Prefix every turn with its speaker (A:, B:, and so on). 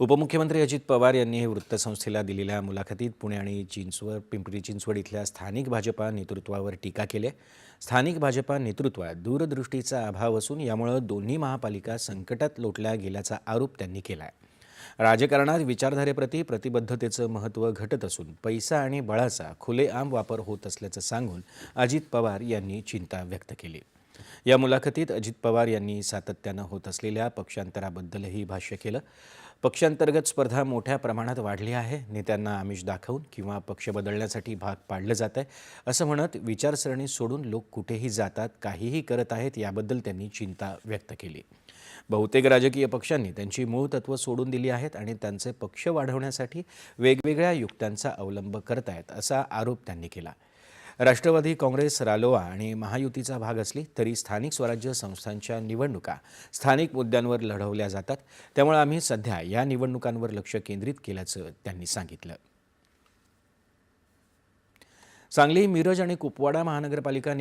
A: उपमुख्यमंत्री अजित पवार यांनी वृत्तसंस्थेला दिलेल्या मुलाखतीत पुणे आणि पिंपरी चिंचवड इथल्या स्थानिक भाजपा नेतृत्वावर टीका केली आहे. स्थानिक भाजपा नेतृत्वात दूरदृष्टीचा अभाव असून यामुळे दोन्ही महापालिका संकटात लोटल्या गेल्याचा आरोप त्यांनी केला आहे. राजकारणात विचारधारेप्रती प्रतिबद्धतेचं महत्त्व घटत असून पैसा आणि बळाचा खुलेआम वापर होत असल्याचं सांगून अजित पवार यांनी चिंता व्यक्त केली. या मुलाखतीत अजित पवार यांनी सातत्यानं होत असलेल्या पक्षांतराबद्दलही भाष्य केलं. पक्षांतर्गत स्पर्धा मोठ्या प्रमाणात वाढली आहे. नेत्यांना आमिष दाखवून किंवा पक्ष बदलण्यासाठी भाग पाडलं जात आहे असं म्हणत विचारसरणी सोडून लोक कुठेही जातात, काहीही करत आहेत याबद्दल त्यांनी चिंता व्यक्त केली. बहुतेक राजकीय पक्षांनी त्यांची मूळ तत्त्व सोडून दिली आहेत आणि त्यांचे पक्ष वाढवण्यासाठी वेगवेगळ्या युक्त्यांचा अवलंब करत आहेत असा आरोप त्यांनी केला. राष्ट्रवादी काँग्रेस, रालोआ आणि महायुतीचा भाग असली तरी स्थानिक स्वराज्य संस्थांच्या निवडणुका स्थानिक मुद्द्यांवर लढवल्या जातात. त्यामुळे आम्ही सध्या या निवडणुकांवर लक्ष केंद्रित केल्याचं त्यांनी सांगितलं. सांगली, मिरज आणि कुपवाडा महानगरपालिका